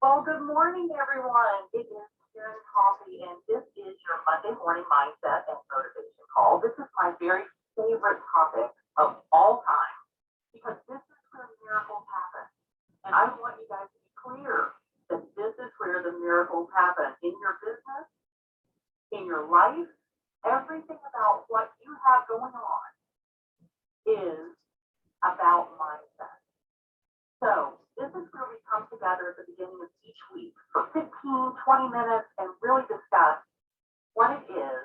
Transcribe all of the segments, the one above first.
Well, good morning, everyone. It is Karen Coffee, and this is your Monday morning mindset and motivation call. This is my very favorite topic of all time because this is where miracles happen. And I want you guys to be clear that this is where the miracles happen in your business, in your life. Everything about what you have going on is about mindset. So this is where we come together at the beginning of each week for 15, 20 minutes and really discuss what it is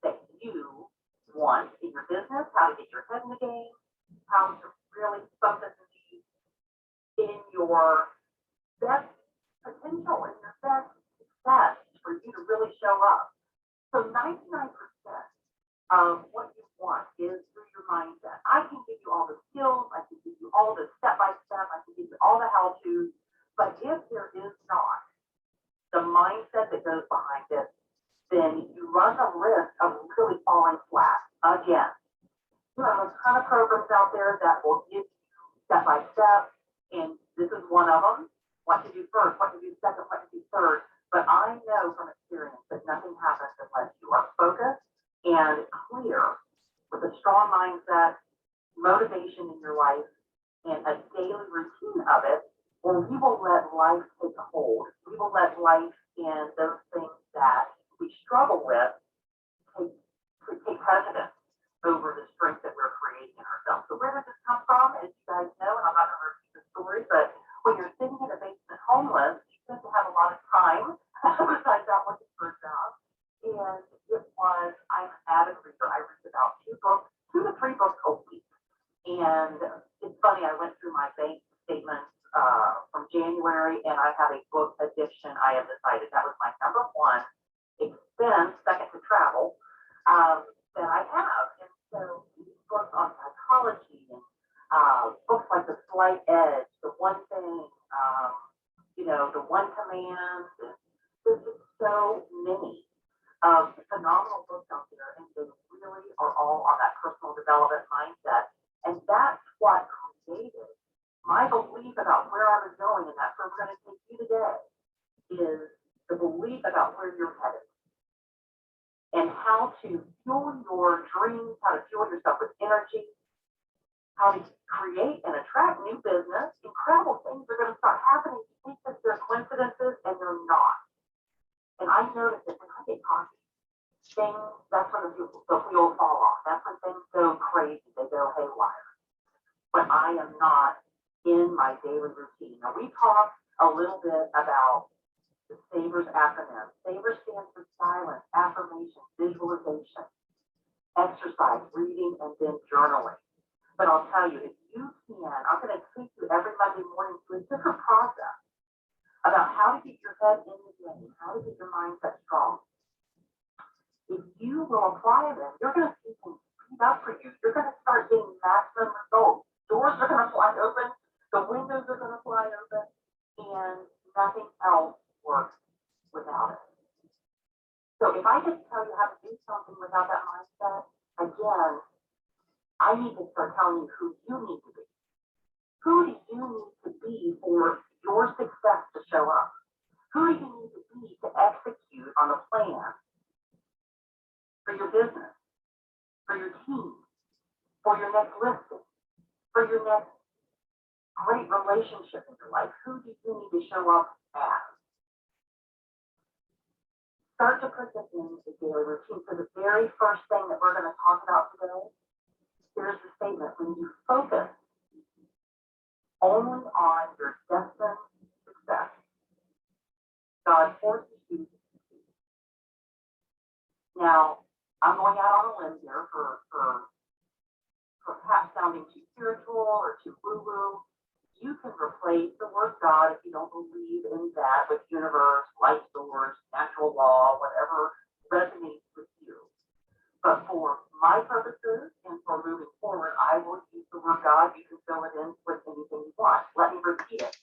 that you want in your business, how to get your head in the game, how to really focus in your best potential and your best success for you to really show up. So 99% of what you want is through your mindset. I can give you all the skills, I can give you all the step-by-step, I can give you all the how-tos, but if there is not the mindset that goes behind it, then you run the risk of really falling flat again. You have a ton of programs out there that will give you step-by-step, and this is one of them. What to do first, what to do second, what to do third. But I know from experience that nothing happens unless you are focused and clear with a strong mindset, motivation in your life, and a daily routine of it, or we will let life take a hold. We will let life and those things that we struggle with take precedence over the strength that we're creating in ourselves. So where does this come from? As you guys know, and I'm not going to repeat the story, but when you're sitting in a basement homeless, you tend to have a lot of time besides out looking for a job. And it was, I'm an avid reader. I read about 2 to 3 books a week. And it's funny, I went through my bank statements from January, and I have a book addiction. I have decided that was my number one expense, second to travel, that I have. And so these books on psychology and books like The Slight Edge, The One Thing, The One Command, and there's just so many phenomenal books out there, and they really are all on that personal development mindset. And that's what created my belief about where I was going, and that's where we're going to take you today, is the belief about where you're headed and how to fuel your dreams, how to fuel yourself with energy, how to create and attract new business. Incredible things are going to start happening. You think that they're coincidences, and they're not. And I noticed that when I get coffee, that's when the wheels fall off. That's when things go crazy. They go haywire. But I am not in my daily routine. Now, we talked a little bit about the SAVERS acronym. SAVERS stands for silence, affirmation, visualization, exercise, reading, and then journaling. But I'll tell you, if you can, I'm going to take you every Monday morning through a different process about how to get your head in the game, how to get your mindset strong. If you will apply them, you're going to see things speed up for you. You're going to start getting maximum results. Doors are going to fly open, the windows are going to fly open, and nothing else works without it. So if I just tell you how to do something without that mindset, again, I need to start telling you who you need to be. Who do you need to be for your success to show up? Who do you need to be to execute on the plan for your business, for your team, for your next listing, for your next great relationship in your life? Who do you need to show up as? Start to put this in the daily routine. So the very first thing that we're going to talk about today, here's the statement: when you focus only on your destined success, God forces you to succeed. Now, I'm going out on a limb here for perhaps sounding too spiritual or too woo-woo. You can replace the word God if you don't believe in that with universe, life source, natural law, whatever resonates with you. But for my purposes and for moving forward, I will use the word God. You can fill it in with anything you want. Let me repeat it.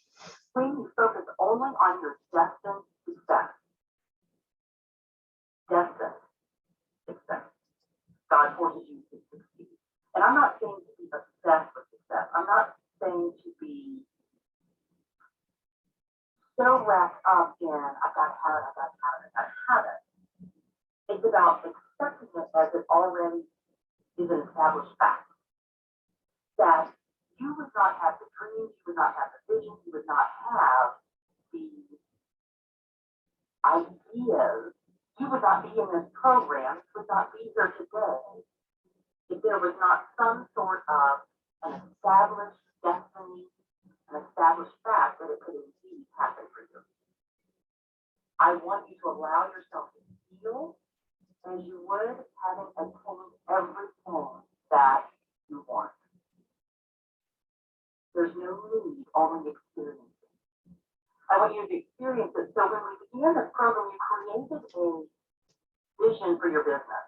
When you focus only on your destined success, destined success, God forces you to succeed. And I'm not saying to be obsessed with success. I'm not saying to be so wrapped up in, I've got to have it, I've got to have it, I've got to have it. It's about accepting it as it already is an established fact. That you would not have the dreams, you would not have the vision, you would not have the ideas, you would not be in this program, you would not be here today if there was not some sort of an established destiny, an established fact that it could indeed happen for you. I want you to allow yourself to feel as you would having attained everything that you want. There's no need, only experience. I want you to experience it. So when we began this program, you created a vision for your business.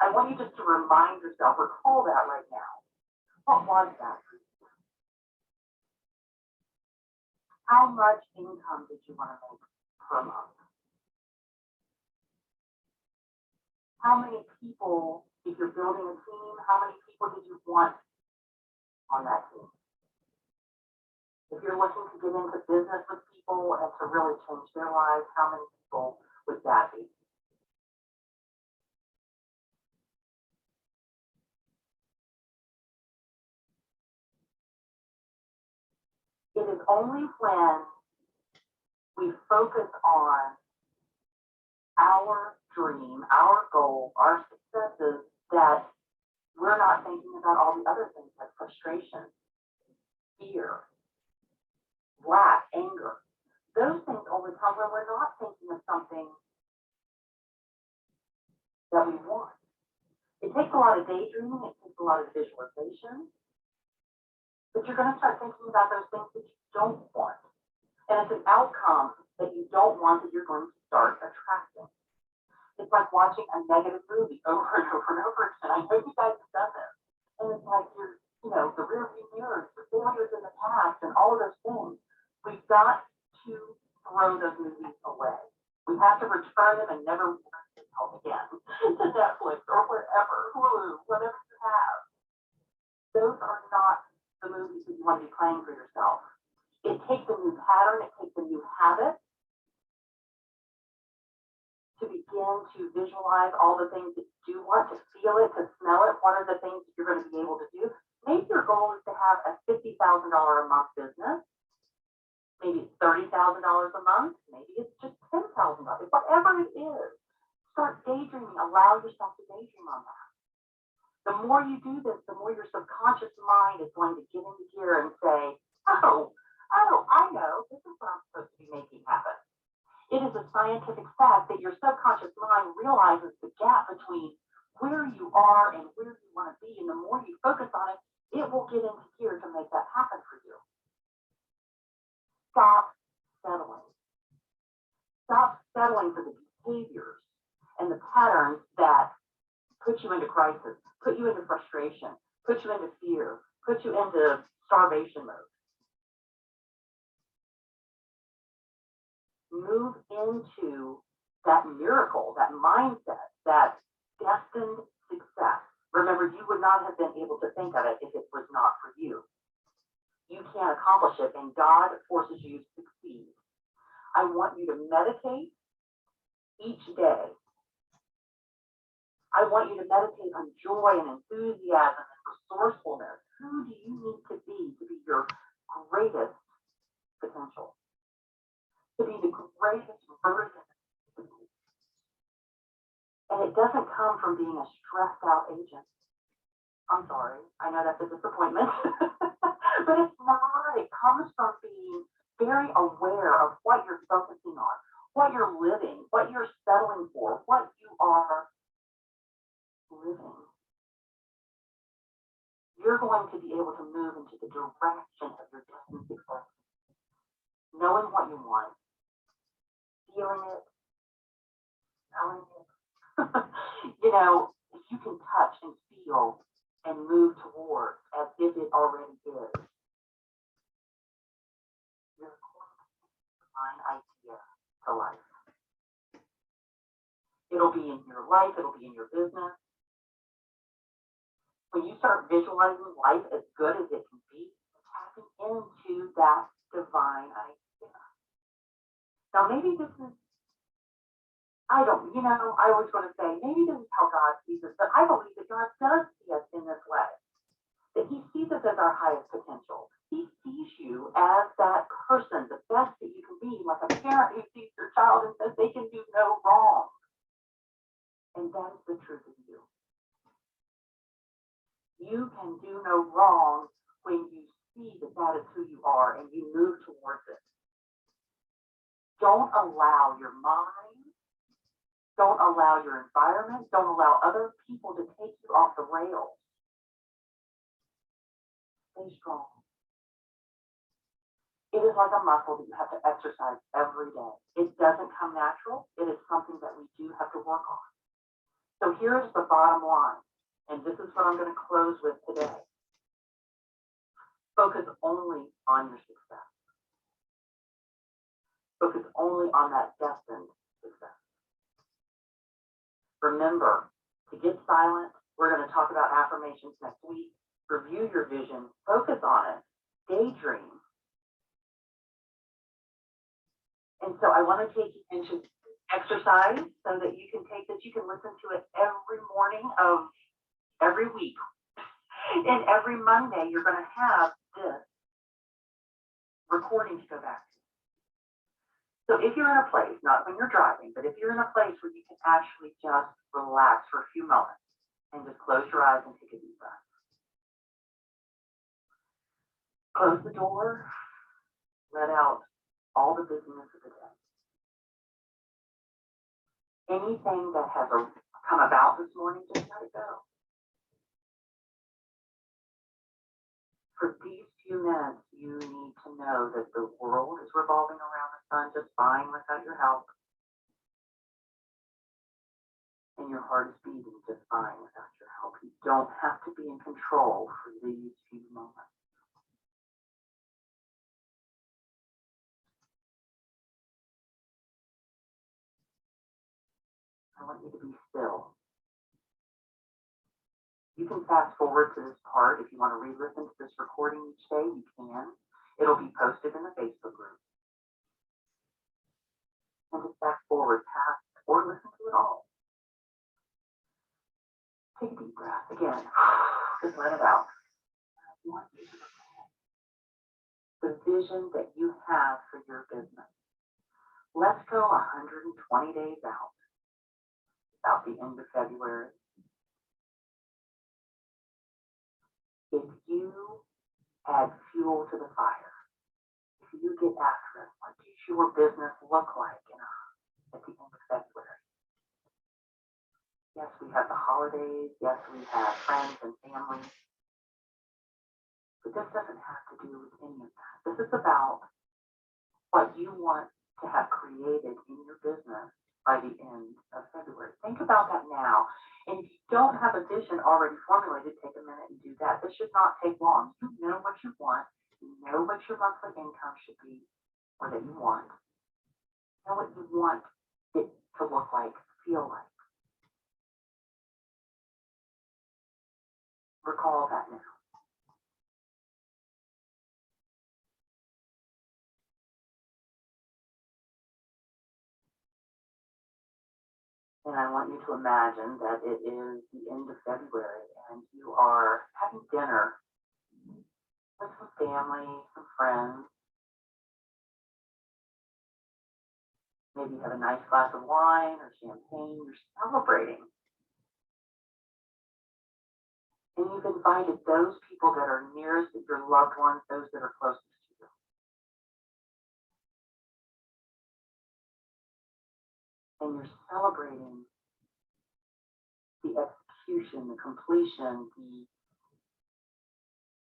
I want you just to remind yourself, recall that right now. What was that? How much income did you want to make per month? How many people, if you're building a team, how many people did you want on that team? If you're looking to get into business with people and to really change their lives, how many people would that be? It is only when we focus on our dream, our goal, our successes, that we're not thinking about all the other things like frustration, fear, lack, anger. Those things only come when we're not thinking of something that we want. It takes a lot of daydreaming, it takes a lot of visualization, but you're going to start thinking about those things that you don't want. And it's an outcome that you don't want that you're going to start attracting. It's like watching a negative movie over and over and over again. I know you guys have done this. And it's like you're, the rear view mirrors, the failures in the past, and all of those things. We've got to throw those movies away. We have to return them and never help again to Netflix or wherever, Hulu, whatever you have. Those are not the movies that you want to be playing for yourself. It takes a new pattern, it takes a new habit to begin to visualize all the things that you do want, to feel it, to smell it. What are the things that you're going to be able to do? Maybe your goal is to have a $50,000 a month business. Maybe it's $30,000 a month. Maybe it's just $10,000. Whatever it is, start daydreaming. Allow yourself to daydream on that. The more you do this, the more your subconscious mind is going to get into gear and say, oh, I know. This is what I'm supposed to be making happen. It is a scientific fact that your subconscious mind realizes the gap between where you are and where you want to be. And the more you focus on it, it will get into gear to make that happen for you. Stop settling. Stop settling for the behaviors and the patterns that put you into crisis, put you into frustration, put you into fear, put you into starvation mode. Move into that miracle, that mindset, that destined success. Remember, you would not have been able to think of it if it was not for you. You can't accomplish it, and God forces you to succeed. I want you to meditate each day. I want you to meditate on joy and enthusiasm and resourcefulness. Who do you need to be your greatest potential? To be the greatest version of you. And it doesn't come from being a stressed out agent. I'm sorry, I know that's a disappointment, but it's not. It comes from being very aware of what you're focusing on, what you're living, what you're settling for, what you are living. You're going to be able to move into the direction of your destined success, knowing what you want, feeling it, smelling it. If you can touch and feel and move towards as if it already is, you're going to find idea to life. It'll be in your life, it'll be in your business. When you start visualizing life as good as it can be, tapping into that divine idea. Now, maybe this is, I don't, I always want to say, maybe this is how God sees us, but I believe that God does see us in this way, that he sees us as our highest potential. He sees you as that person, the best that you can be, like a parent who sees their child and says they can do no wrong. And that is the truth of you. You can do no wrong when you see that that is who you are and you move towards it. Don't allow your mind, don't allow your environment, don't allow other people to take you off the rails. Stay strong. It is like a muscle that you have to exercise every day. It doesn't come natural. It is something that we do have to work on. So here's the bottom line, and this is what I'm going to close with today. Focus only on your success. Focus only on that destined success. Remember to get silent. We're going to talk about affirmations next week. Review your vision. Focus on it. Daydream. And so I want to take you into exercise so that you can take this. You can listen to it every morning of every week. And every Monday, you're going to have this recording to go back to. So if you're in a place, not when you're driving, but if you're in a place where you can actually just relax for a few moments and just close your eyes and take a deep breath. Close the door, let out all the busyness of the day. Anything that has come about this morning, just let it go. For these few minutes, you need to know that the world is revolving around the sun just fine without your help. And your heart is beating just fine without your help. You don't have to be in control for these few moments. I want you to be still. You can fast forward to this part. If you want to re-listen to this recording each day, you can. It'll be posted in the Facebook group. And just fast forward past or listen to it all. Take a deep breath again. Just let it out. I want you to look ahead. The vision that you have for your business. Let's go 120 days out. About the end of February. If you add fuel to the fire, if you get after it, what does your business look like at the end of February? Yes, we have the holidays. Yes, we have friends and family. But this doesn't have to do with any of that. This is about what you want to have created in your business by the end of February. Think about that now. And if you don't have a vision already formulated, take a minute and do that. This should not take long. You know what you want. You know what your monthly income should be, or that you want. You know what you want it to look like, feel like. Recall that now. And I want you to imagine that it is the end of February and you are having dinner with some family, some friends. Maybe you have a nice glass of wine or champagne. You're celebrating. And you've invited those people that are nearest, your loved ones, those that are closest to you. And you're celebrating the execution, the completion, the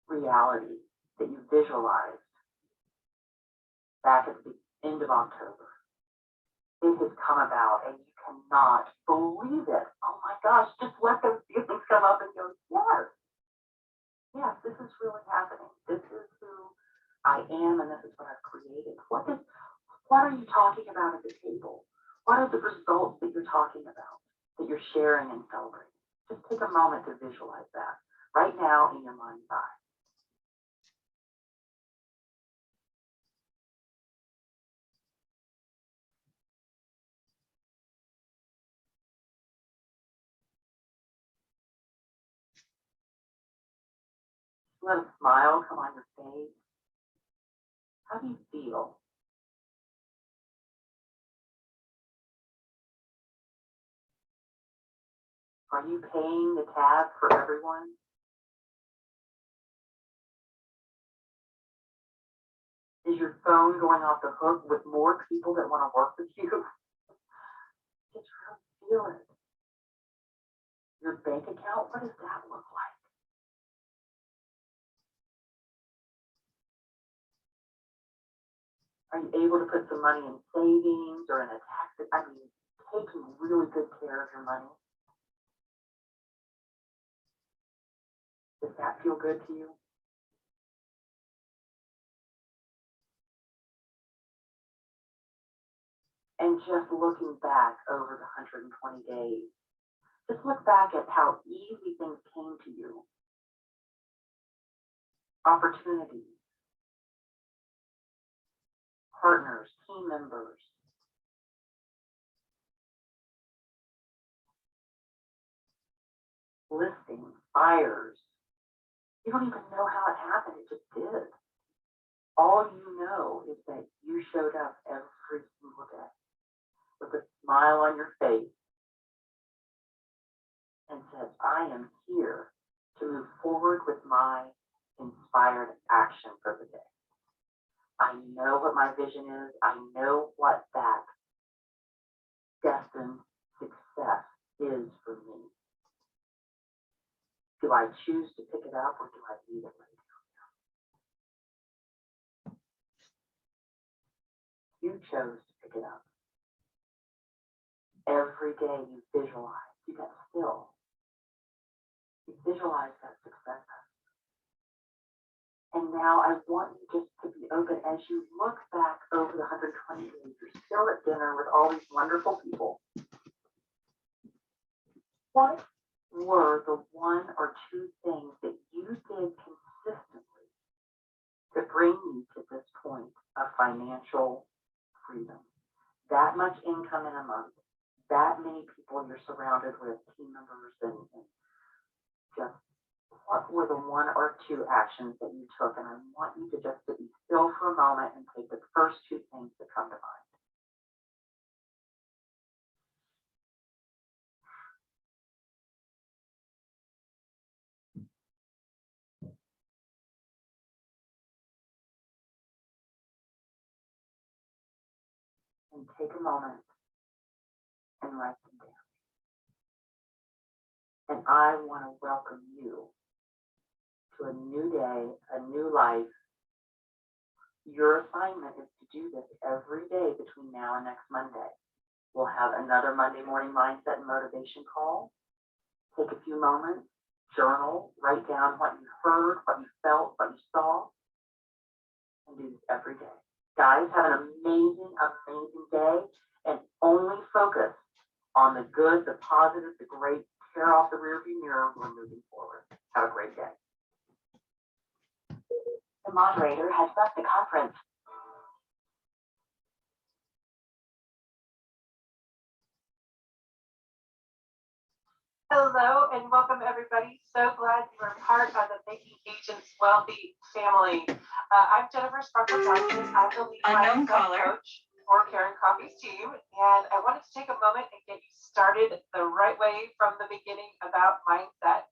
reality that you visualized back at the end of October. It has come about and you cannot believe it. Oh my gosh, just let those feelings come up and go, yes, this is really happening. This is who I am and this is what I've created. What are you talking about at the table? What are the results that you're talking about, that you're sharing and celebrating? Just take a moment to visualize that right now in your mind's eye. Let a smile come on your face. How do you feel? Are you paying the tab for everyone? Is your phone going off the hook with more people that want to work with you? Just really feel it. Your bank account, what does that look like? Are you able to put some money in savings or in a tax? I mean, taking really good care of your money. Does that feel good to you? And just looking back over the 120 days, just look back at how easy things came to you. Opportunities, partners, team members. Listings, buyers. You don't even know how it happened, it just did. All you know is that you showed up every single day with a smile on your face and said, I am here to move forward with my inspired action for the day. I know what my vision is. I know what that destined success is for me. Do I choose to pick it up or do I leave it right now? You chose to pick it up. Every day you visualize, you got still. You visualize that success. And now I want you just to be open as you look back over the 120 days. You're still at dinner with all these wonderful people. What were the one or two things that you did consistently to bring you to this point of financial freedom? That much income in a month, that many people you're surrounded with, team members, and just what were the one or two actions that you took? And I want you to just to be still for a moment and take the first two things that come to mind. And take a moment and write them down. And I want to welcome you to a new day, a new life. Your assignment is to do this every day between now and next Monday. We'll have another Monday morning mindset and motivation call. Take a few moments, journal, write down what you heard, what you felt, what you saw, and do this every day. Guys, have an amazing, amazing day, and only focus on the good, the positive, the great. Tear off the rearview mirror. We're moving forward. Have a great day. The moderator has left the conference. Hello and welcome everybody. So glad you are part of the Making Agents Wealthy family. I'm Jennifer Sparkle Johnson. I'm the lead mindset coach for Karen Coffey's team, and I wanted to take a moment and get you started the right way from the beginning about mindset.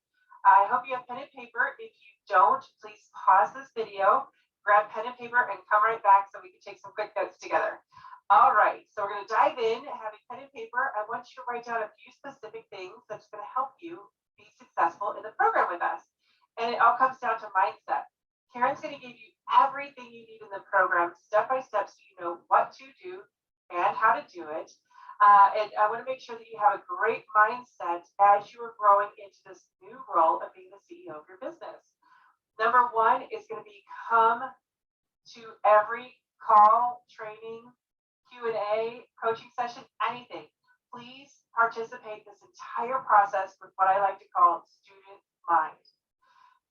I hope you have pen and paper. If you don't, please pause this video, grab pen and paper, and come right back so we can take some quick notes together. All right, so we're going to dive in. Having pen and paper, I want you to write down a few specific things that's going to help you be successful in the program with us. And it all comes down to mindset. Karen's going to give you everything you need in the program step by step so you know what to do and how to do it. And I want to make sure that you have a great mindset as you are growing into this new role of being the CEO of your business. Number one is going to be come to every call, training, Q&A, coaching session, anything. Please participate this entire process with what I like to call student mind.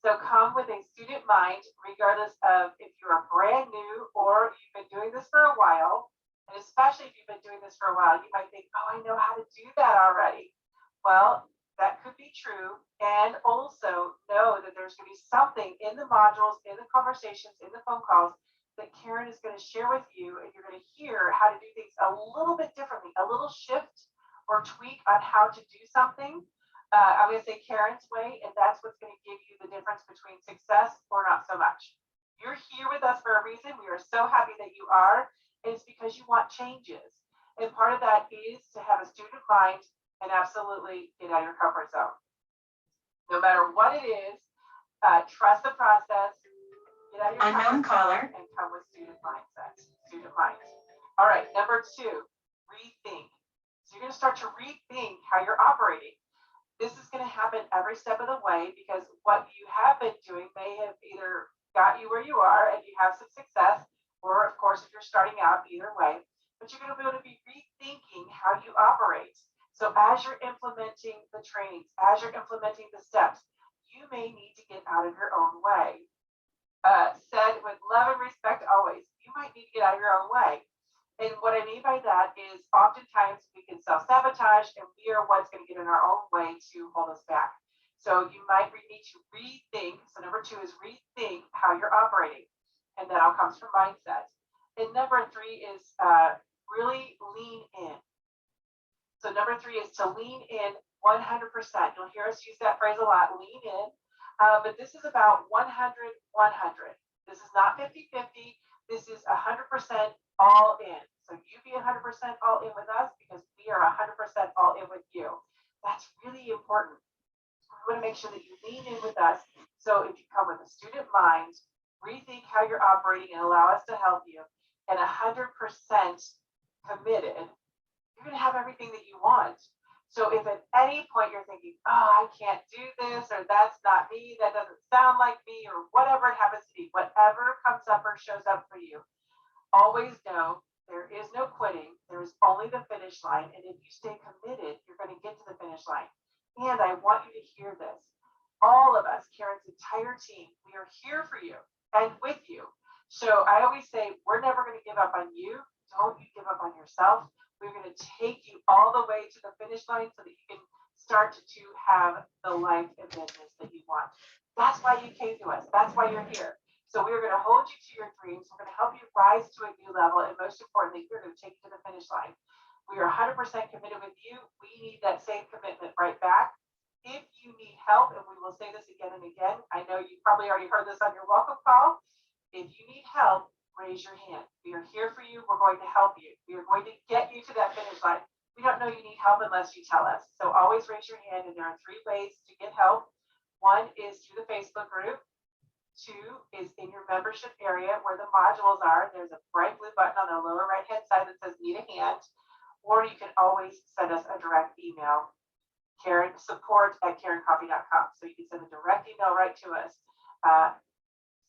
So come with a student mind, regardless of if you're brand new or you've been doing this for a while. And especially if you've been doing this for a while, you might think, oh, I know how to do that already. Well, that could be true, and also know that there's going to be something in the modules, in the conversations, in the phone calls that Karen is going to share with you, and you're going to hear how to do things a little bit differently, a little shift or tweak on how to do something. I'm going to say Karen's way, and that's what's going to give you the difference between success or not so much. You're here with us for a reason. We are so happy that you are, and it's because you want changes. And part of that is to have a student mind and absolutely get out of your comfort zone. No matter what it is, trust the process, get out of your comfort zone, and come with student mindset, student mind. All right, number 2, rethink. So you're going to start to rethink how you're operating. This is going to happen every step of the way because what you have been doing may have either got you where you are and you have some success, or of course, if you're starting out, either way, but you're going to be able to be rethinking how you operate. So as you're implementing the trainings, as you're implementing the steps, you may need to get out of your own way. Said with love and respect always, you might need to get out of your own way. And what I mean by that is oftentimes we can self-sabotage and we are what's going to get in our own way to hold us back. So you might need to rethink. So number 2 is rethink how you're operating. And that all comes from mindset. And number 3 is really lean in. So number 3 is to lean in 100%. You'll hear us use that phrase a lot, lean in. But this is about 100, 100. This is not 50-50. This is 100% all in. So you be 100% all in with us because we are 100% all in with you. That's really important. We want to make sure that you lean in with us. So if you come with a student mind, rethink how you're operating and allow us to help you, and 100% committed, you're going to have everything that you want. So if at any point you're thinking, oh, I can't do this, or that's not me, that doesn't sound like me, or whatever it happens to be, whatever comes up or shows up for you, always know there is no quitting. There is only the finish line. And if you stay committed, you're going to get to the finish line. And I want you to hear this. All of us, Karen's entire team, we are here for you and with you. So I always say, we're never going to give up on you. Don't you give up on yourself. We're going to take you all the way to the finish line so that you can start to have the life and business that you want. That's why you came to us. That's why you're here. So we're going to hold you to your dreams. We're going to help you rise to a new level. And most importantly, we're going to take you to the finish line. We are 100% committed with you. We need that same commitment right back. If you need help, and we will say this again and again, I know you probably already heard this on your welcome call. If you need help, raise your hand. We are here for you. We're going to help you. We are going to get you to that finish line. We don't know you need help unless you tell us. So always raise your hand. And there are 3 ways to get help. 1 is through the Facebook group. 2 is in your membership area where the modules are. There's a bright blue button on the lower right-hand side that says need a hand. Or you can always send us a direct email, support@karencoffee.com. So you can send a direct email right to us,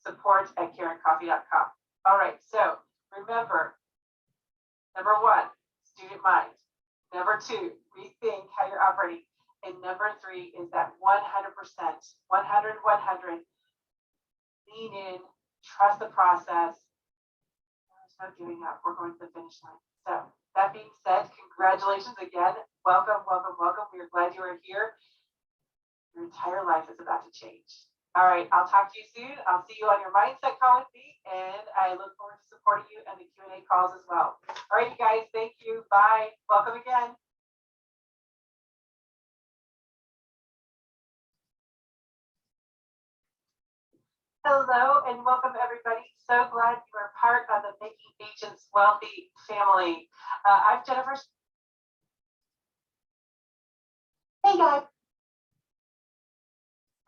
support@karencoffee.com. All right, so remember, number 1, student mind. Number 2, rethink how you're operating. And number 3 is that 100%, 100. Lean in, trust the process. There's no giving up. We're going to the finish line. So that being said, congratulations again. Welcome, welcome, welcome. We are glad you are here. Your entire life is about to change. All right, I'll talk to you soon. I'll see you on your mindset call with me, and I look forward to supporting you and the Q&A calls as well. All right, you guys, thank you. Bye. Welcome again. Hello and welcome everybody. So glad you are part of the Making Agents Wealthy family. I'm Jennifer. Hey guys.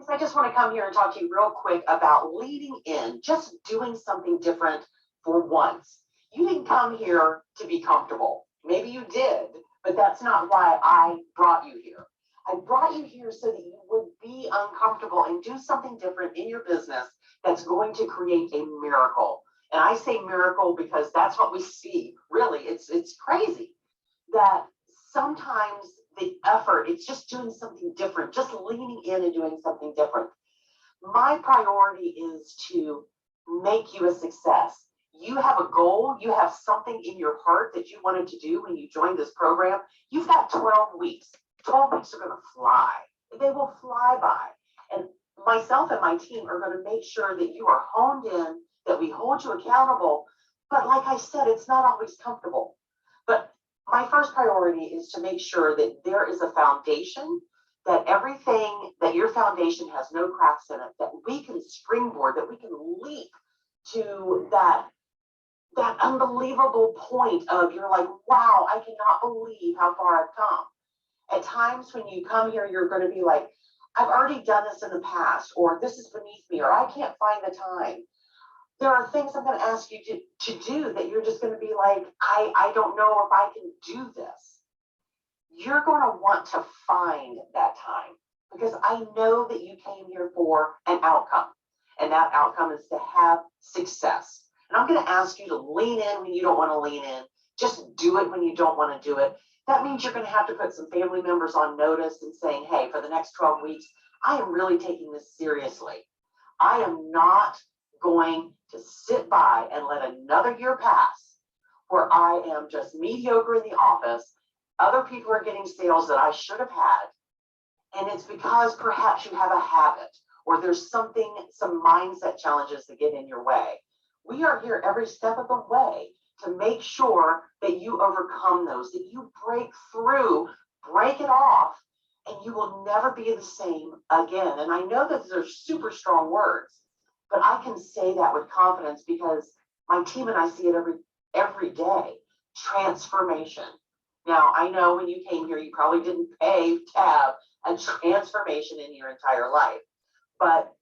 I just want to come here and talk to you real quick about leading in, just doing something different for once. You didn't come here to be comfortable. Maybe you did, but that's not why I brought you here. I brought you here so that you would be uncomfortable and do something different in your business that's going to create a miracle. And I say miracle because that's what we see. Really, it's crazy that sometimes the effort, it's just doing something different, just leaning in and doing something different. My priority is to make you a success. You have a goal, you have something in your heart that you wanted to do when you joined this program. You've got 12 weeks. 12 weeks are going to fly. they will fly by. And myself and my team are going to make sure that you are honed in, that we hold you accountable. But like I said, it's not always comfortable. But my first priority is to make sure that there is a foundation, that everything, that your foundation has no cracks in it, that we can springboard, that we can leap to that unbelievable point of you're like, wow, I cannot believe how far I've come. At times when you come here, you're going to be like, I've already done this in the past, or this is beneath me, or I can't find the time. There are things I'm going to ask you to do that you're just going to be like, I don't know if I can do this. You're going to want to find that time, because I know that you came here for an outcome, and that outcome is to have success. And I'm going to ask you to lean in when you don't want to lean in. Just do it when you don't want to do it. That means you're going to have to put some family members on notice and saying, hey, for the next 12 weeks, I am really taking this seriously. I am not going to sit by and let another year pass where I am just mediocre in the office. Other people are getting sales that I should have had. And it's because perhaps you have a habit, or there's some mindset challenges that get in your way. We are here every step of the way to make sure that you overcome those, that you break through, break it off, and you will never be the same again. And I know that those are super strong words, but I can say that with confidence because my team and I see it every day. Transformation. Now, I know when you came here, you probably didn't pay to have a transformation in your entire life, but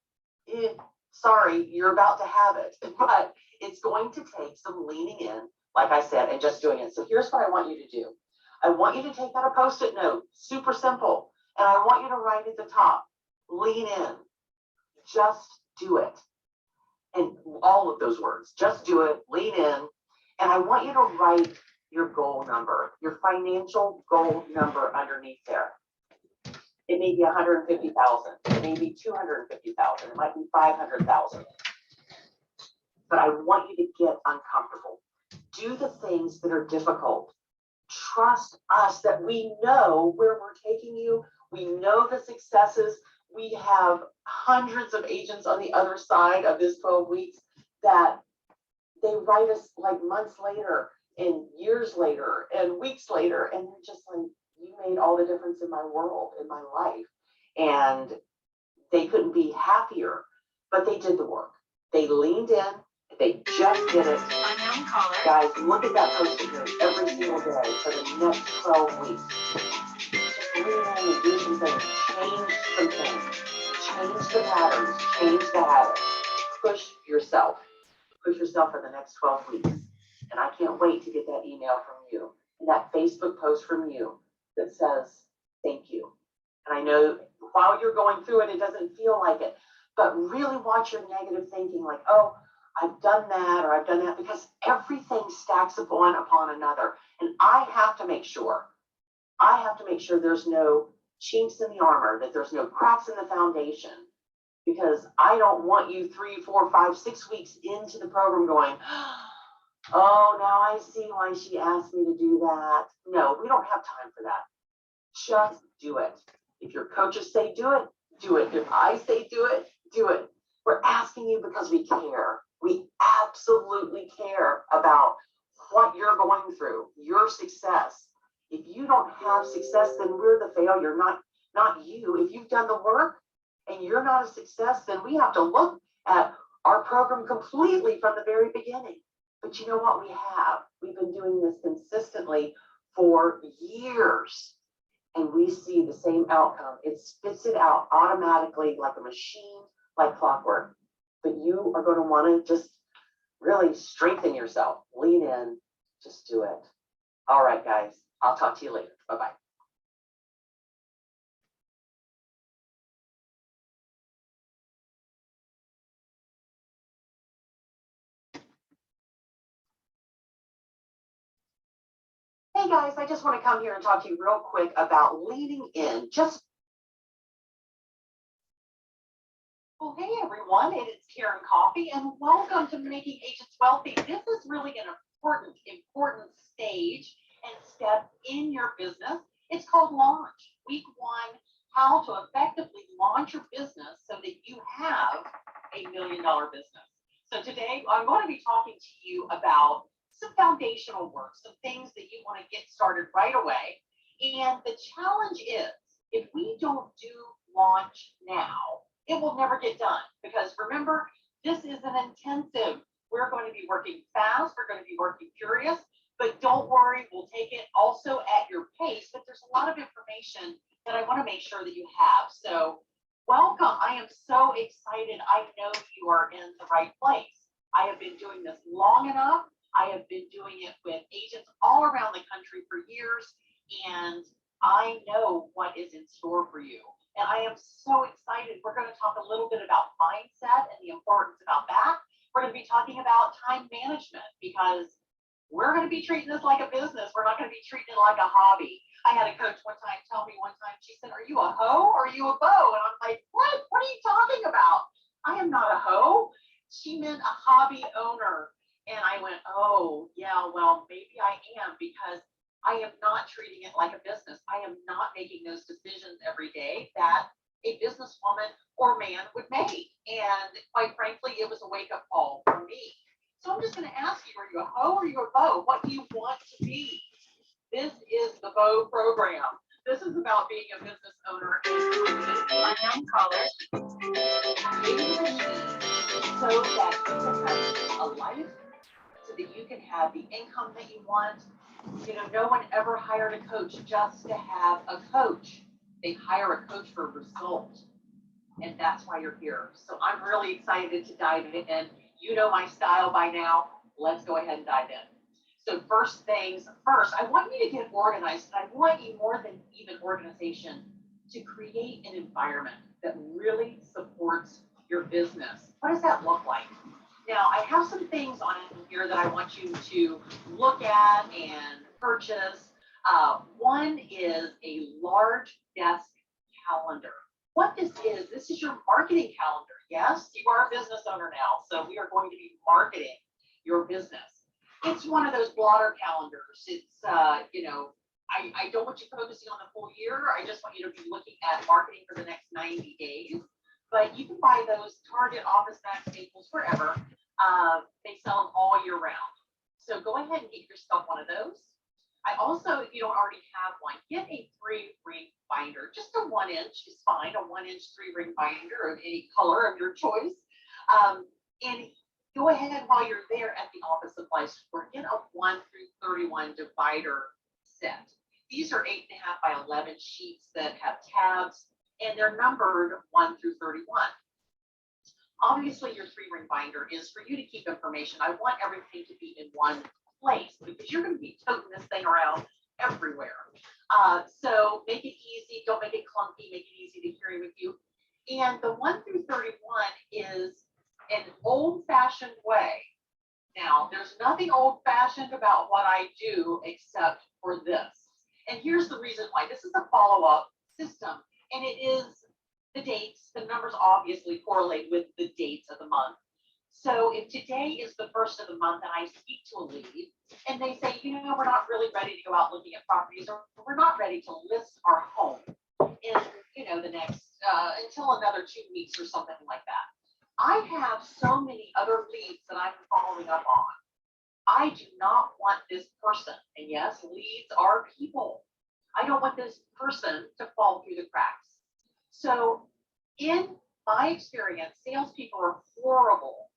sorry, you're about to have it, but it's going to take some leaning in, like I said, and just doing it. So here's what I want you to do. I want you to take out a Post-it note, super simple, and I want you to write at the top, lean in, just do it. And all of those words, just do it, lean in, and I want you to write your goal number, your financial goal number underneath there. It may be 150,000, it may be 250,000, it might be 500,000. But I want you to get uncomfortable. Do the things that are difficult. Trust us that we know where we're taking you. We know the successes. We have hundreds of agents on the other side of this 12 weeks that they write us like months later and years later and weeks later, and they're just like, you made all the difference in my world, in my life. And they couldn't be happier, but they did the work. They leaned in, they just did it. Unknown caller. Guys, look at that Post-it note every single day for the next 12 weeks. Just lean in and do some things, change some things, change the patterns, change the habits, push yourself for the next 12 weeks. And I can't wait to get that email from you and that Facebook post from you that says, thank you. And I know while you're going through it, it doesn't feel like it, but really watch your negative thinking like, oh, I've done that or I've done that, because everything stacks one upon another. And I have to make sure there's no chinks in the armor, that there's no cracks in the foundation, because I don't want you 3, 4, 5, 6 weeks into the program going, oh, now I see why she asked me to do that. No, we don't have time for that. Just do it. If your coaches say do it, do it. If I say do it, do it. We're asking you because we care. We absolutely care about what you're going through, your success. If you don't have success, then we're the failure, not you. If you've done the work and you're not a success, then we have to look at our program completely from the very beginning. But you know what we have? We've been doing this consistently for years, and we see the same outcome. It spits it out automatically like a machine, like clockwork. But you are going to want to just really strengthen yourself. Lean in, just do it. All right, guys, I'll talk to you later. Bye-bye. Hey guys, I just want to come here and talk to you real quick about leaning in. Well, hey everyone, it is Karen Coffey, and welcome to Making Agents Wealthy. This is really an important stage and step in your business. It's called launch. Week 1, how to effectively million business. So today I'm going to be talking to you about some foundational work, some things that you want to get started right away. And the challenge is, if we don't do launch now, it will never get done. Because remember, this is an intensive. We're going to be working fast. We're going to be working furious. But don't worry, we'll take it also at your pace. But there's a lot of information that I want to make sure that you have. So welcome. I am so excited. I know you are in the right place. I have been doing this long enough. I have been doing it with agents all around the country for years, and I know what is in store for you. And I am so excited. We're going to talk a little bit about mindset and the importance about that. We're going to be talking about time management, because we're going to be treating this like a business. We're not going to be treating it like a hobby. I had a coach one time tell me she said, "Are you a hoe or are you a beau?" And I'm like, what? What are you talking about? I am not a hoe. She meant a hobby owner. And I went, oh, yeah, well, maybe I am, because I am not treating it like a business. I am not making those decisions every day that a businesswoman or man would make. And quite frankly, it was a wake-up call for me. So I'm just going to ask you, are you a hoe or are you a beau? What do you want to be? This is the beau program. This is about being a business owner and young college, so that you can have a life, so that you can have the income that you want. You know, no one ever hired a coach just to have a coach. They hire a coach for results. And that's why you're here. So I'm really excited to dive in. You know my style by now. Let's go ahead and dive in. So first things first, I want you to get organized. And I want you, more than even organization, to create an environment that really supports your business. What does that look like? Now, I have some things on here that I want you to look at and purchase. One is a large desk calendar. What this is your marketing calendar. Yes, you are a business owner now, so we are going to be marketing your business. It's one of those blotter calendars. It's, I don't want you focusing on the full year. I just want you to be looking at marketing for the next 90 days. But you can buy those Target, OfficeMax, Staples, wherever. They sell them all year round. So go ahead and get yourself one of those. I also, if you don't already have one, get a 3-ring binder. Just a 1-inch is fine, a 1-inch 3-ring binder of any color of your choice. And go ahead while you're there at the office supply store, get a 1 through 31 divider set. These are 8.5 by 11 sheets that have tabs, and they're numbered 1 through 31. Obviously, your 3-ring binder is for you to keep information. I want everything to be in one place, because you're going to be toting this thing around everywhere. So make it easy. Don't make it clunky. Make it easy to carry with you. And the 1 through 31 is an old-fashioned way. Now, there's nothing old-fashioned about what I do except for this. And here's the reason why. This is a follow-up system, and it is the dates. The numbers obviously correlate with the dates of the month. So if today is the first of the month and I speak to a lead and they say, we're not really ready to go out looking at properties, or we're not ready to list our home in, the next, until another 2 weeks or something like that. I have so many other leads that I'm following up on. I do not want this person, and yes, leads are people. I don't want this person to fall through the cracks. So in my experience, salespeople are horrible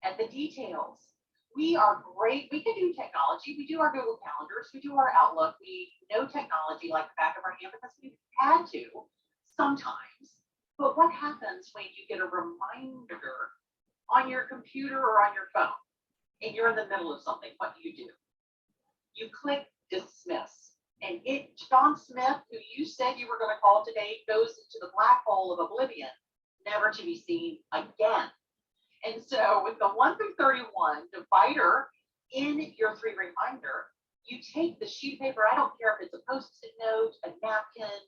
at the details. We are great. We can do technology. We do our Google Calendars. We do our Outlook. We know technology like the back of our hand, because we've had to sometimes. But what happens when you get a reminder on your computer or on your phone and you're in the middle of something? What do? You click dismiss. And John Smith, who you said you were going to call today, goes into the black hole of oblivion, never to be seen again. And so with the 1 through 31 divider in your 3-ring binder, you take the sheet of paper. I don't care if it's a Post-it note, a napkin.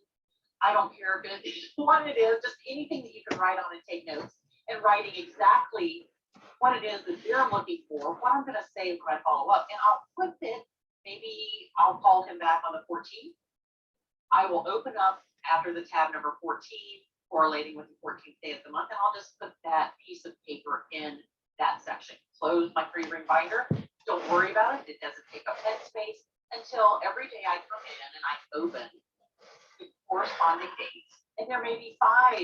I don't care if it's what it is, just anything that you can write on and take notes, and writing exactly what it is that you're looking for, what I'm going to say when I follow up. And I'll put it, maybe I'll call him back on the 14th. I will open up after the tab number 14 correlating with the 14th day of the month, and I'll just put that piece of paper in that section. Close my free ring binder. Don't worry about it. It doesn't take up headspace until every day I come in and I open the corresponding dates, and there may be 5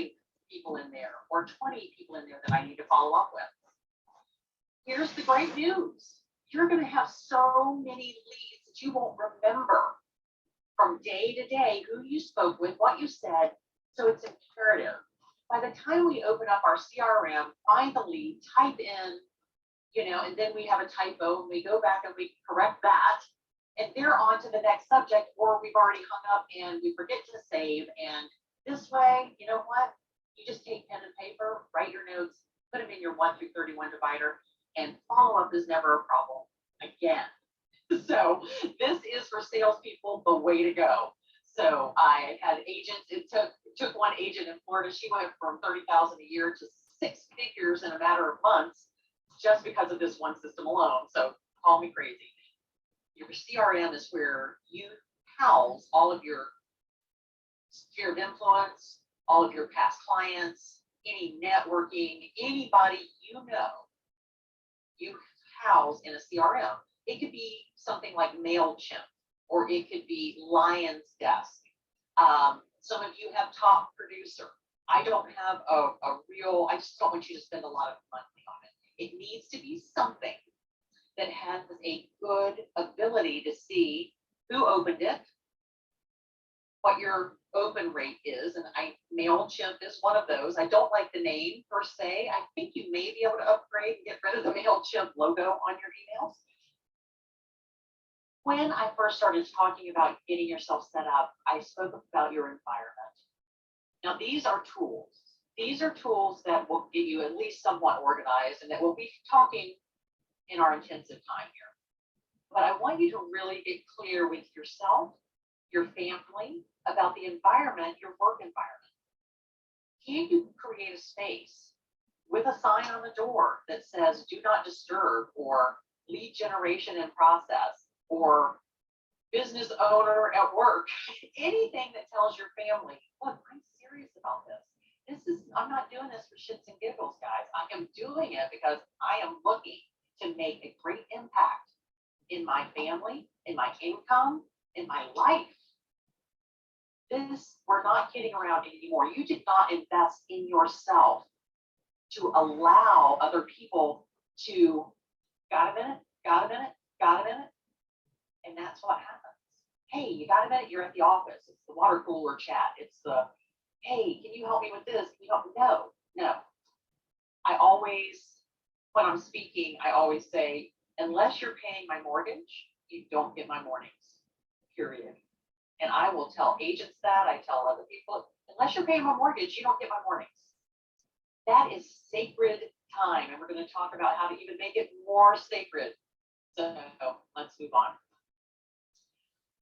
people in there or 20 people in there that I need to follow up with. Here's the great news. You're going to have so many leads that you won't remember from day to day who you spoke with, what you said. So it's imperative. By the time we open up our CRM, find the lead, type in, and then we have a typo and we go back and we correct that. And they're on to the next subject, or we've already hung up and we forget to save. And this way, you know what? You just take pen and paper, write your notes, put them in your 1 through 31 divider, and follow up is never a problem again. So this is for salespeople, the way to go. So I had agents, it took one agent in Florida, she went from 30,000 a year to 6 figures in a matter of months, just because of this one system alone. So call me crazy. Your CRM is where you house all of your sphere of influence, all of your past clients, any networking, anybody you house in a CRM. It could be something like MailChimp, or it could be Lion's Desk. Some of you have Top Producer. I don't have I just don't want you to spend a lot of money on it. It needs to be something that has a good ability to see who opened it, what your open rate is, and MailChimp is one of those. I don't like the name per se. I think you may be able to upgrade and get rid of the MailChimp logo on your emails. When I first started talking about getting yourself set up, I spoke about your environment. Now, these are tools. These are tools that will get you at least somewhat organized, and that we'll be talking in our intensive time here. But I want you to really get clear with yourself, your family, about the environment, your work environment. Can you create a space with a sign on the door that says do not disturb, or lead generation in process, or business owner at work? Anything that tells your family, look, I'm serious about this. I'm not doing this for shits and giggles, guys. I am doing it because I am looking to make a great impact in my family, in my income, in my life. We're not kidding around anymore. You did not invest in yourself to allow other people to, got a minute, and that's what happens. Hey, you got a minute? You're at the office. It's the water cooler chat. It's the, hey, can you help me with this? No. I always, when I'm speaking, I always say, unless you're paying my mortgage, you don't get my mornings, period. And I will tell agents that, I tell other people, unless you're paying my mortgage, you don't get my mornings. That is sacred time. And we're going to talk about how to even make it more sacred. So let's move on.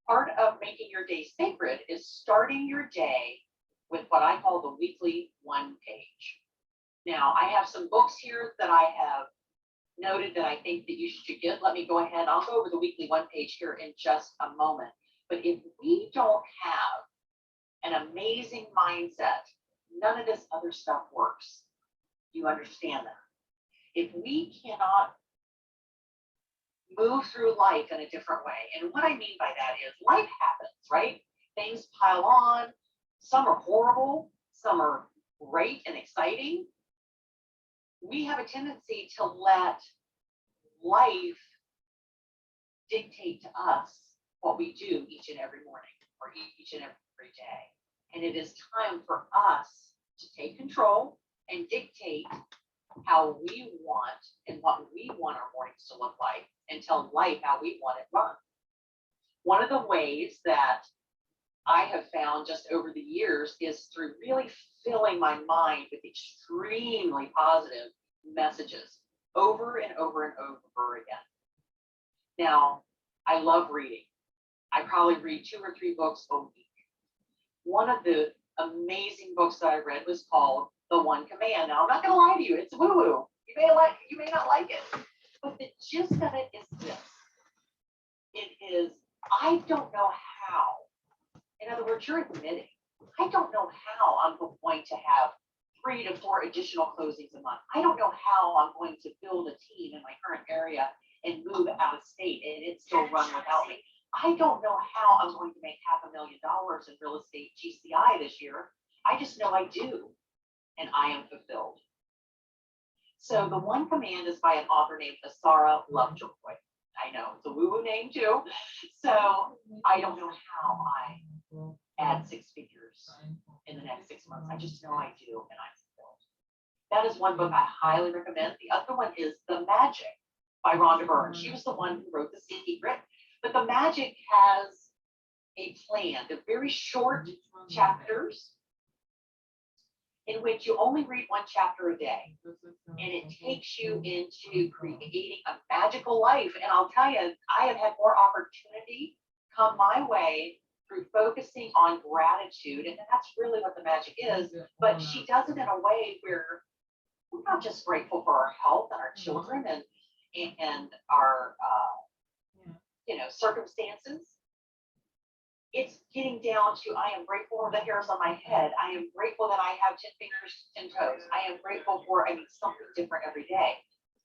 Part of making your day sacred is starting your day with what I call the weekly 1 page. Now, I have some books here that I have noted that I think that you should get. Let me go ahead. I'll go over the weekly 1 page here in just a moment. But if we don't have an amazing mindset, none of this other stuff works. You understand that? If we cannot move through life in a different way, and what I mean by that is life happens, right? Things pile on. Some are horrible. Some are great and exciting. We have a tendency to let life dictate to us what we do each and every morning or each and every day. And it is time for us to take control and dictate how we want and what we want our mornings to look like, and tell life how we want it run. One of the ways that I have found just over the years is through really filling my mind with extremely positive messages over and over and over again. Now, I love reading. I probably read 2 or 3 books a week. One of the amazing books that I read was called The One Command. Now, I'm not going to lie to you, it's woo-woo. You may not like it, but the gist of it is this. It is, I don't know how. In other words, you're admitting I don't know how I'm going to have 3 to 4 additional closings a month. I don't know how I'm going to build a team in my current area and move out of state and it still run without me. I don't know how I'm going to make $500,000 in real estate GCI this year. I just know I do, and I am fulfilled. So the one command is by an author named Asara Lovejoy. I know it's a woo-woo name too. So I don't know how I add 6 figures in the next 6 months. I just know I do, and I'm fulfilled. That is one book I highly recommend. The other one is The Magic by Rhonda Byrne. She was the one who wrote The Secret. But The Magic has a plan. They're very short chapters in which you only read 1 chapter a day. And it takes you into creating a magical life. And I'll tell you, I have had more opportunity come my way through focusing on gratitude. And that's really what the magic is. But she does it in a way where we're not just grateful for our health and our children and our circumstances. It's getting down to, I am grateful for the hairs on my head. I am grateful that I have 10 fingers and toes. I am grateful for, something different every day.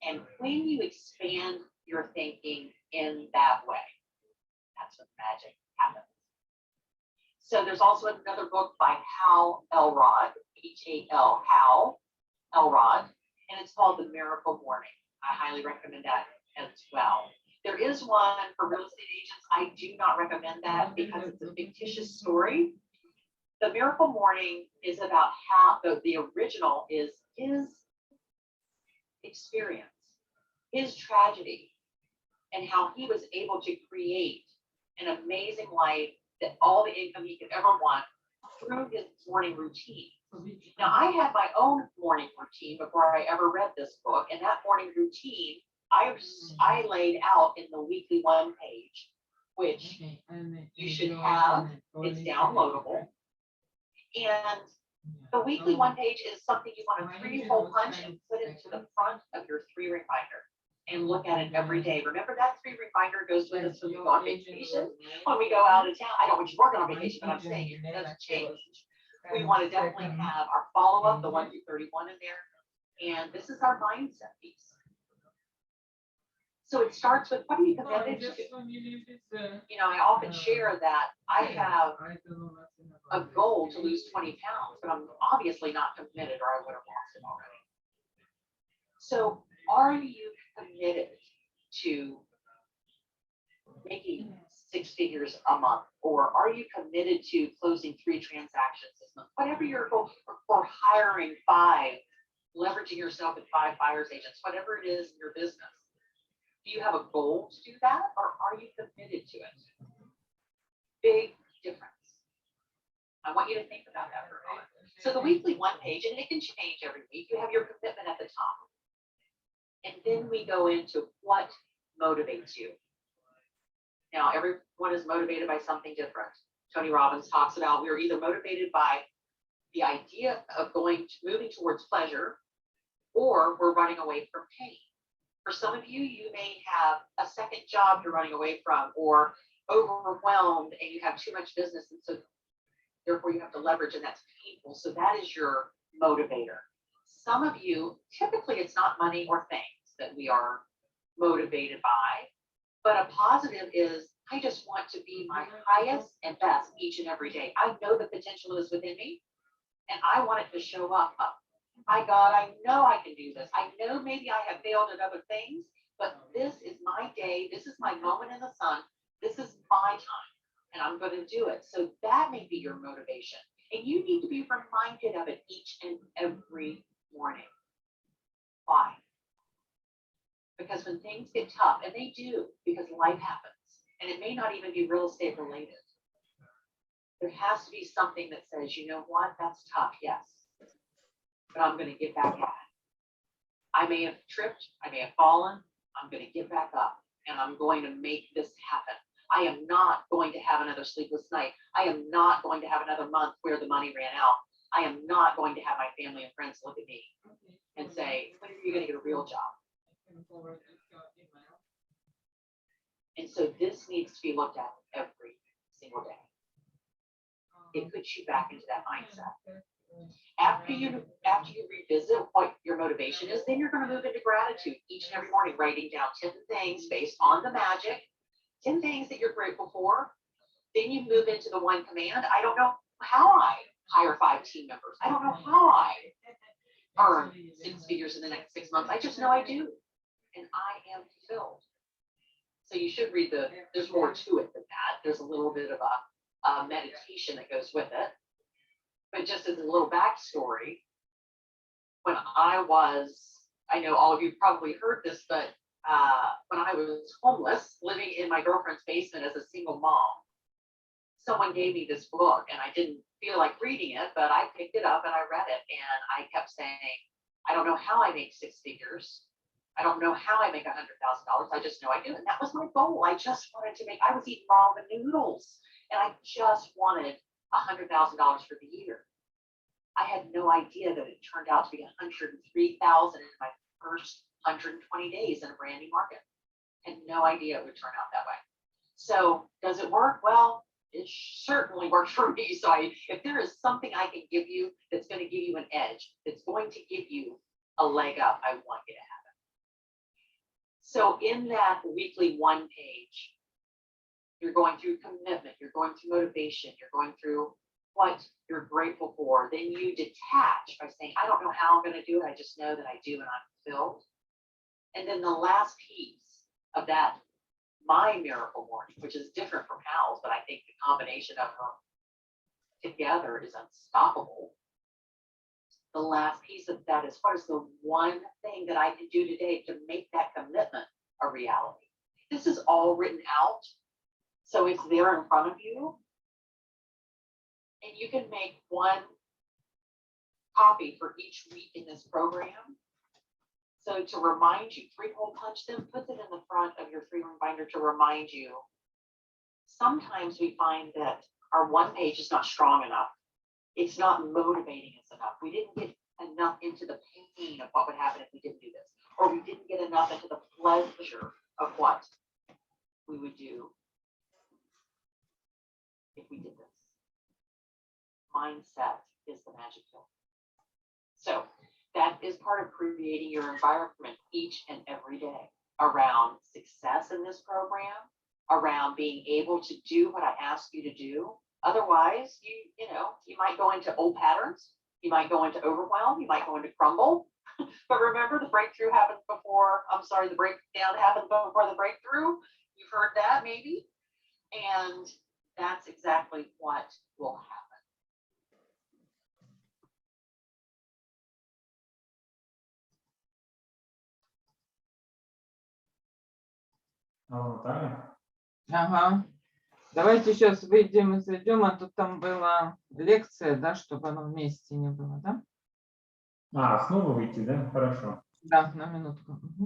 And when you expand your thinking in that way, that's when magic happens. So there's also another book by Hal Elrod, H-A-L, Hal Elrod, and it's called The Miracle Morning. I highly recommend that as well. There is one for real estate agents. I do not recommend that because it's a fictitious story. The Miracle Morning is about how the original is his experience, his tragedy, and how he was able to create an amazing life, that all the income he could ever want through his morning routine. Now, I had my own morning routine before I ever read this book, and that morning routine I laid out in the weekly 1 page, which you should have. It's downloadable. And the weekly 1 page is something you want to 3-hole punch and put into the front of your 3-ring binder and look at it every day. Remember, that 3-ring binder goes with us when we go on vacation, when we go out of town. I don't want you working on vacation, but I'm saying it doesn't change. We want to definitely have our follow-up, the 1 through 31 in there. And this is our mindset piece. So it starts with, what are you committed to? I often share that I have a goal to lose 20 pounds, but I'm obviously not committed, or I would have lost it already. So are you committed to making 6 figures a month? Or are you committed to closing 3 transactions this month? Whatever your goal, or hiring 5, leveraging yourself with 5 buyer's agents, whatever it is in your business. Do you have a goal to do that, or are you committed to it? Big difference. I want you to think about that for a moment. So the weekly 1 page, and it can change every week, you have your commitment at the top. And then we go into what motivates you. Now, everyone is motivated by something different. Tony Robbins talks about we're either motivated by the idea of moving towards pleasure, or we're running away from pain. For some of you, you may have a second job you're running away from, or overwhelmed and you have too much business, and so therefore you have to leverage, and that's painful. So that is your motivator. Some of you, typically it's not money or things that we are motivated by, but a positive is, I just want to be my highest and best each and every day. I know the potential is within me, and I want it to show up. My God, I know I can do this. I know maybe I have failed at other things, but this is my day. This is my moment in the sun. This is my time, and I'm going to do it. So that may be your motivation. And you need to be reminded of it each and every morning. Why? Because when things get tough, and they do, because life happens, and it may not even be real estate related, there has to be something that says, you know what, that's tough, yes, but I'm going to get back at it. I may have tripped, I may have fallen, I'm going to get back up, and I'm going to make this happen. I am not going to have another sleepless night. I am not going to have another month where the money ran out. I am not going to have my family and friends look at me and say, when are you going to get a real job? And so this needs to be looked at every single day. it puts you back into that mindset. After you revisit what your motivation is, then you're going to move into gratitude each and every morning, writing down 10 things based on the magic, 10 things that you're grateful for. Then you move into the one command. I don't know how I hire 5 team members. I don't know how I earn 6 figures in the next 6 months. I just know I do. And I am fulfilled. So you should read there's more to it than that. There's a little bit of a meditation that goes with it. But just as a little backstory, when I know all of you probably heard this, but when I was homeless, living in my girlfriend's basement as a single mom, someone gave me this book and I didn't feel like reading it, but I picked it up and I read it and I kept saying, I don't know how I make 6 figures. I don't know how I make $100,000. I just know I do. And that was my goal. I just wanted to I was eating ramen noodles and I just wanted $100,000 for the year. I had no idea that it turned out to be $103,000 in my first 120 days in a brand new market. Had no idea it would turn out that way. So does it work? Well, it certainly worked for me. So if there is something I can give you that's going to give you an edge, that's going to give you a leg up, I want you to have it. So in that weekly 1 page, you're going through commitment, you're going through motivation, you're going through what you're grateful for. Then you detach by saying, I don't know how I'm going to do it. I just know that I do and I'm fulfilled. And then the last piece of that, my miracle morning, which is different from Hal's, but I think the combination of them together is unstoppable. The last piece of that is, what is the one thing that I can do today to make that commitment a reality? This is all written out, so it's there in front of you. And you can make 1 copy for each week in this program. So to remind you, 3-hole punch them, put them in the front of your 3-ring binder to remind you. Sometimes we find that our 1 page is not strong enough. It's not motivating us enough. We didn't get enough into the pain of what would happen if we didn't do this. Or we didn't get enough into the pleasure of what we would do if we did this. Mindset is the magic pill. So that is part of creating your environment each and every day around success in this program, around being able to do what I ask you to do. Otherwise, you might go into old patterns, you might go into overwhelm, you might go into crumble. But remember, the breakthrough happens before, the breakdown happens before the breakthrough. You've heard that maybe. And that's exactly what will happen. Ага. Давайте сейчас выйдем и зайдем, а тут там была лекция, да, чтобы оно вместе не было, да? Снова выйти, да? Хорошо. Да, на минутку. Угу.